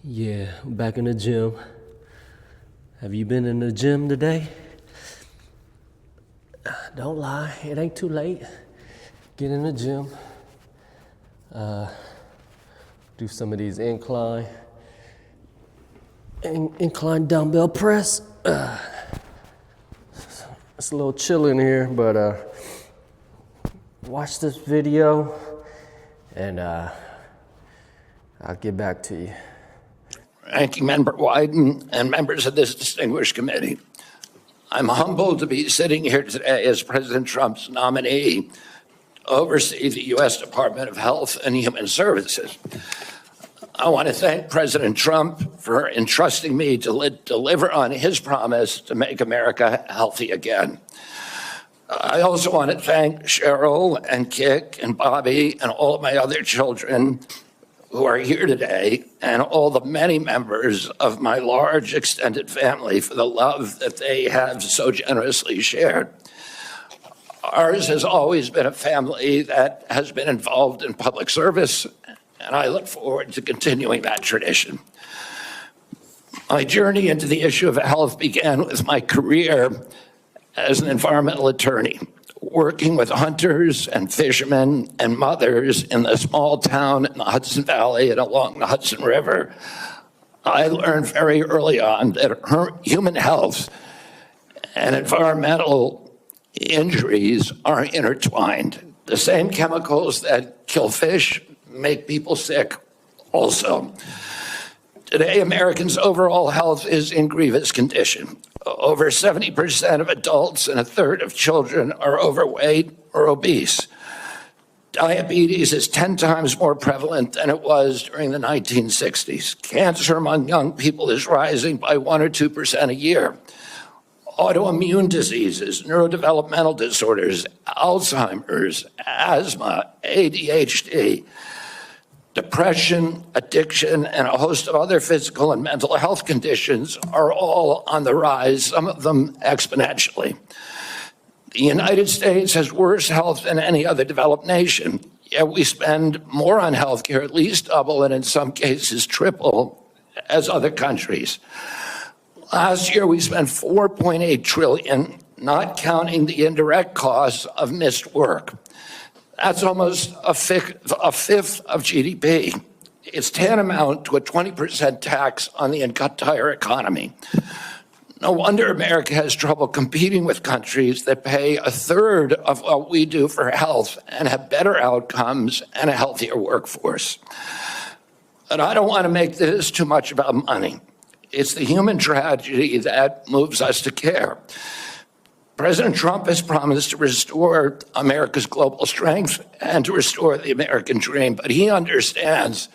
Yeah, back in the gym. Have you been in the gym today? Don't lie, it ain't too late. Get in the gym. Do some of these incline dumbbell press. It's a little chill in here, but watch this video and I'll get back to you. Ranking Member Wyden and members of this distinguished committee, I'm humbled to be sitting here today as President Trump's nominee to oversee the U.S. Department of Health and Human Services. I want to thank President Trump for entrusting me to deliver on his promise to make America healthy again. I also want to thank Cheryl and Kik and Bobby and all of my other children who are here today, and all the many members of my large extended family for the love that they have so generously shared. Ours has always been a family that has been involved in public service, and I look forward to continuing that tradition. My journey into the issue of health began with my career as an environmental attorney, working with hunters and fishermen and mothers in the small town in the Hudson Valley and along the Hudson River. I learned very early on that human health and environmental injuries are intertwined. The same chemicals that kill fish make people sick also. Today, Americans' overall health is in grievous condition. Over 70% of adults and a third of children are overweight or obese. Diabetes is 10 times more prevalent than it was during the 1960s. Cancer among young people is rising by 1 or 2% a year. Autoimmune diseases, neurodevelopmental disorders, Alzheimer's, asthma, ADHD, depression, addiction, and a host of other physical and mental health conditions are all on the rise, some of them exponentially. The United States has worse health than any other developed nation, yet we spend more on health care, at least double, and in some cases triple, as other countries. Last year, we spent $4.8 trillion, not counting the indirect costs of missed work. That's almost a fifth of GDP. It's tantamount to a 20% tax on the entire economy. No wonder America has trouble competing with countries that pay a third of what we do for health and have better outcomes and a healthier workforce. But I don't want to make this too much about money. It's the human tragedy that moves us to care. President Trump has promised to restore America's global strength and to restore the American dream, but he understands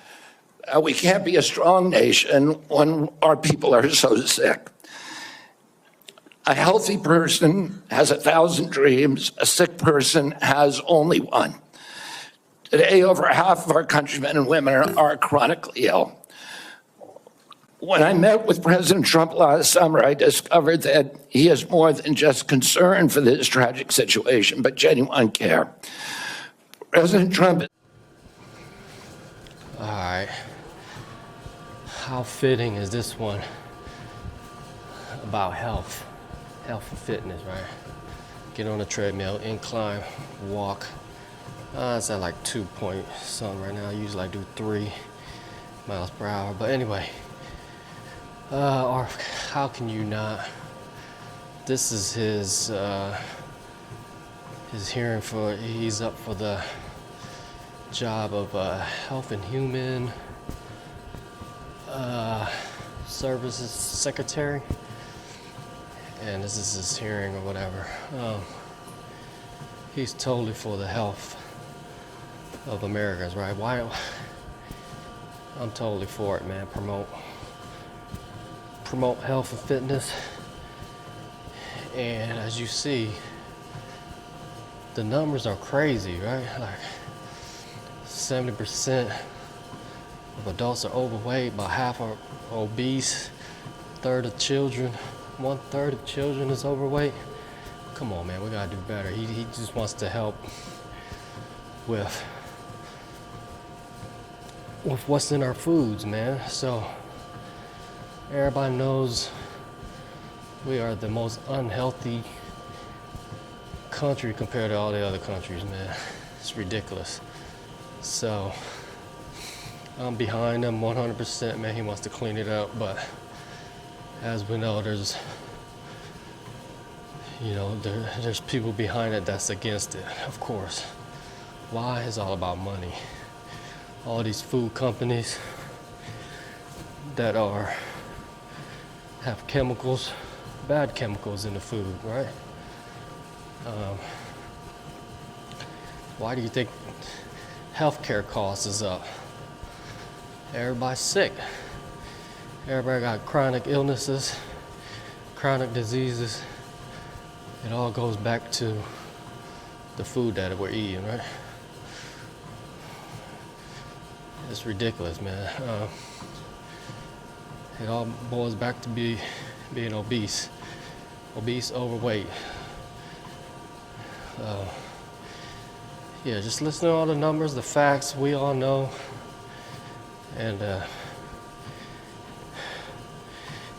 we can't be a strong nation when our people are so sick. A healthy person has 1,000 dreams. A sick person has only one. Today, over half of our countrymen and women are chronically ill. When I met with President Trump last summer, I discovered that he is more than just concern for this tragic situation, but genuine care. President Trump. All right. How fitting is this one about health and fitness, right? Get on the treadmill, incline, walk. It's at like 2 point something right now. I usually do 3 miles per hour, but anyway. Or how can you not? This is his hearing for, he's up for the job of Health and Human Services Secretary. And this is his hearing or whatever. He's totally for the health of Americans, right? Why? I'm totally for it, man. Promote health and fitness, and as you see, the numbers are crazy, right? Like 70% of adults are overweight, about half are obese, 1/3 of children, 1/3 of children is overweight. Come on, man, we gotta do better. He just wants to help with what's in our foods, man. So Everybody knows we are the most unhealthy country compared to all the other countries, man. It's ridiculous. So I'm behind him 100%, man. He wants to clean it up, but as we know, there's there's people behind it that's against it, of course. Why? It's all about money. All these food companies that have chemicals, bad chemicals in the food, right? Why do you think healthcare costs is up? Everybody's sick. Everybody got chronic illnesses, chronic diseases. It all goes back to the food that we're eating, right? It's ridiculous, man. It all boils back to being obese, overweight. Yeah, just listen to all the numbers, the facts, we all know. And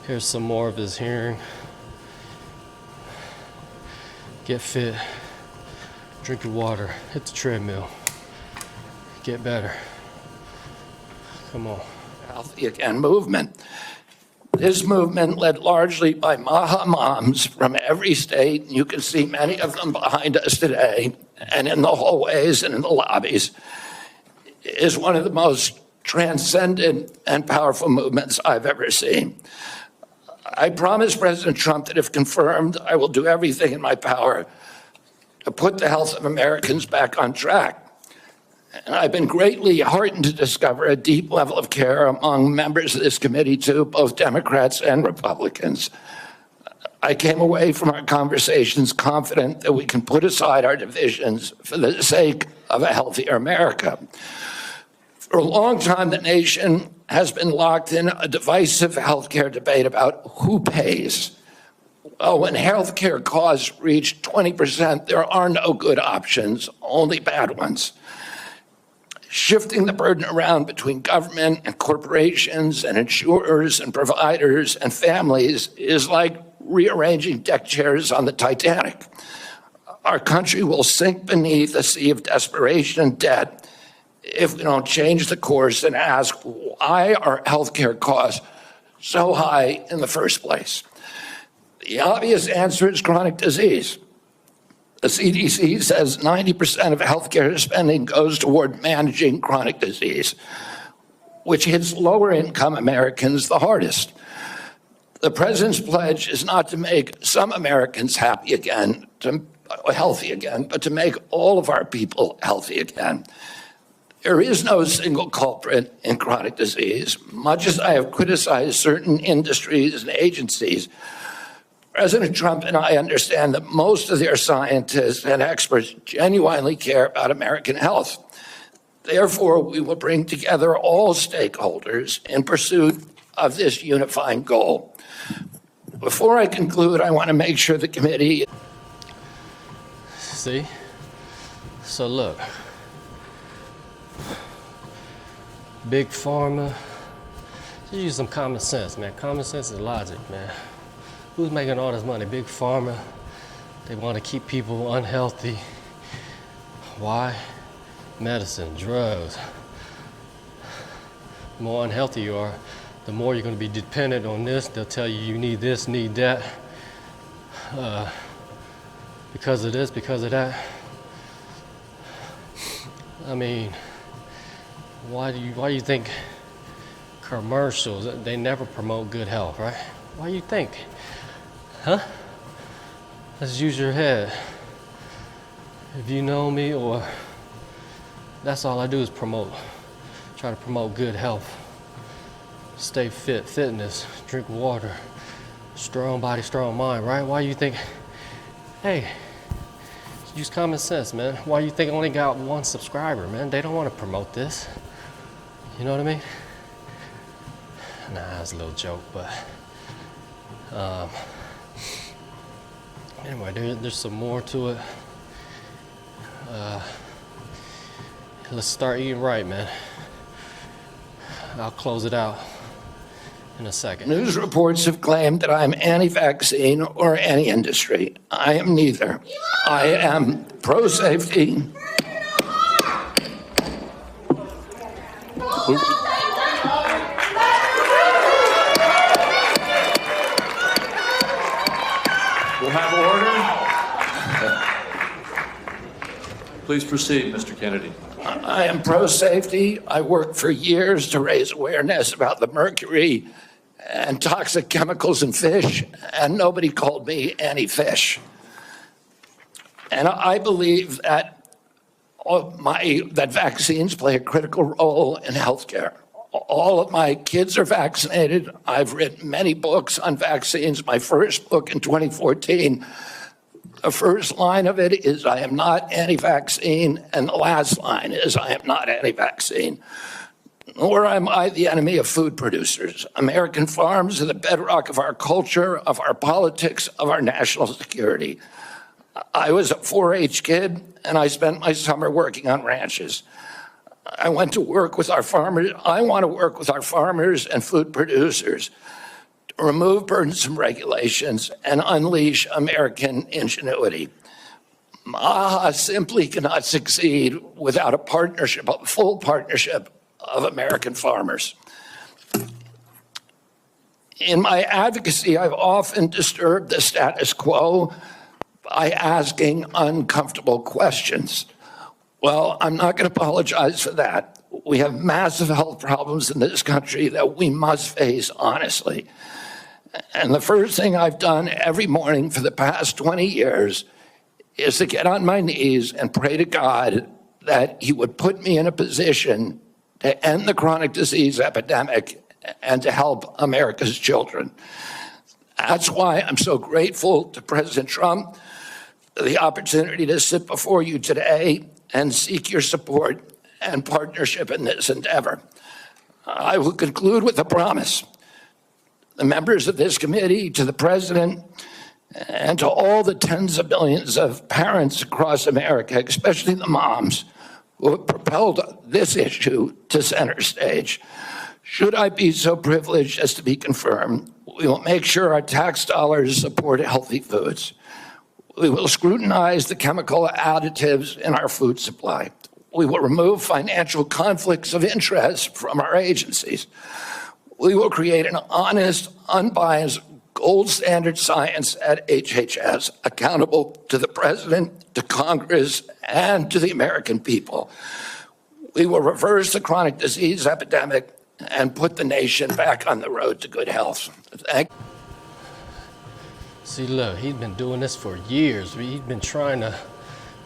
here's some more of his hearing. Get fit, drink your water, hit the treadmill, get better. Come on. Healthy Again movement. This movement, led largely by Maha moms from every state, you can see many of them behind us today, and in the hallways and in the lobbies, is one of the most transcendent and powerful movements I've ever seen. I promised President Trump that if confirmed, I will do everything in my power to put the health of Americans back on track. And I've been greatly heartened to discover a deep level of care among members of this committee, too, both Democrats and Republicans. I came away from our conversations confident that we can put aside our divisions for the sake of a healthier America. For a long time, the nation has been locked in a divisive healthcare debate about who pays. Well, when healthcare costs reach 20%, there are no good options, only bad ones. Shifting the burden around between government and corporations and insurers and providers and families is like rearranging deck chairs on the Titanic. Our country will sink beneath a sea of desperation and debt if we don't change the course and ask, why are healthcare costs so high in the first place? The obvious answer is chronic disease. The CDC says 90% of healthcare spending goes toward managing chronic disease, which hits lower income Americans the hardest. The president's pledge is not to make some Americans healthy again, but to make all of our people healthy again. There is no single culprit in chronic disease. Much as I have criticized certain industries and agencies, President Trump and I understand that most of their scientists and experts genuinely care about American health. Therefore, we will bring together all stakeholders in pursuit of this unifying goal. Before I conclude, I want to make sure the committee... See? So look, Big Pharma, just use some common sense, man. Common sense is logic, man. Who's making all this money? Big Pharma. They want to keep people unhealthy. Why? Medicine, drugs. The more unhealthy you are, the more you're going to be dependent on this. They'll tell you you need this, need that. Because of this, because of that. I mean, why do you think commercials, they never promote good health, right? Why do you think? Huh? Let's use your head. If you know me, or that's all I do is try to promote good health. Stay fit, fitness, drink water, strong body, strong mind, right? Why do you think, hey, use common sense, man. Why do you think I only got 1 subscriber, man? They don't want to promote this. You know what I mean? Nah, it's a little joke, but anyway, there's some more to it. Let's start eating right, man. I'll close it out. in a second. News reports have claimed that I'm anti-vaccine or anti-industry. I am neither. I am pro-safety. We'll have order. Please proceed, Mr. Kennedy. I am pro-safety. I worked for years to raise awareness about the mercury and toxic chemicals in fish, and nobody called me anti-fish. And I believe that that vaccines play a critical role in healthcare. All of my kids are vaccinated. I've written many books on vaccines. My first book in 2014, the first line of it is, I am not anti-vaccine, and the last line is, I am not anti-vaccine. Nor am I the enemy of food producers. American farms are the bedrock of our culture, of our politics, of our national security. I was a 4-H kid, and I spent my summer working on ranches. I went to work with our farmers. I want to work with our farmers and food producers to remove burdensome regulations and unleash American ingenuity. AHA simply cannot succeed without a partnership, a full partnership of American farmers. In my advocacy, I've often disturbed the status quo by asking uncomfortable questions. Well, I'm not going to apologize for that. We have massive health problems in this country that we must face honestly. And the first thing I've done every morning for the past 20 years is to get on my knees and pray to God that He would put me in a position to end the chronic disease epidemic and to help America's children. That's why I'm so grateful to President Trump for the opportunity to sit before you today and seek your support and partnership in this endeavor. I will conclude with a promise. The members of this committee, to the President, and to all the tens of millions of parents across America, especially the moms, who have propelled this issue to center stage. Should I be so privileged as to be confirmed, we will make sure our tax dollars support healthy foods. We will scrutinize the chemical additives in our food supply. We will remove financial conflicts of interest from our agencies. We will create an honest, unbiased, gold standard science at HHS, accountable to the President, to Congress, and to the American people. We will reverse the chronic disease epidemic and put the nation back on the road to good health. Thank you. See, look, he's been doing this for years. He's been trying to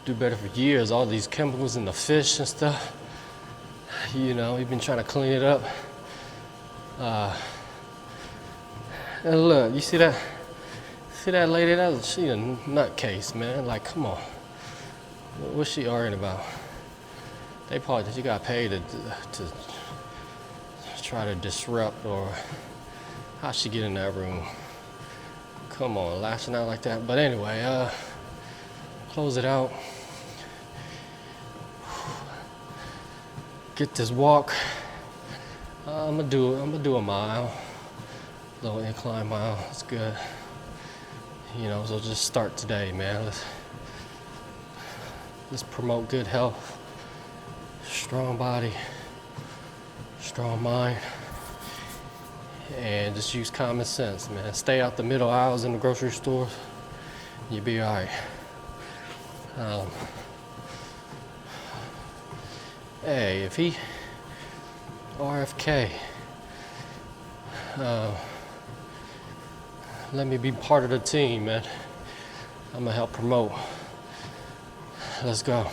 do better for years. All these chemicals in the fish and stuff. You know, he's been trying to clean it up. And look, you see that? See that lady? She a nutcase, man. Like, come on. What's she arguing about? They probably, she got paid to try to disrupt, or how'd she get in that room? Come on, lashing out like that. But anyway, close it out. Get this walk. I'm gonna do a mile, little incline mile. It's good. You know, so just start today, man. Let's promote good health, strong body, strong mind, and just use common sense, man. Stay out the middle aisles in the grocery stores. You'll be all right. Hey, if he RFK, let me be part of the team, man. I'm gonna help promote. Let's go.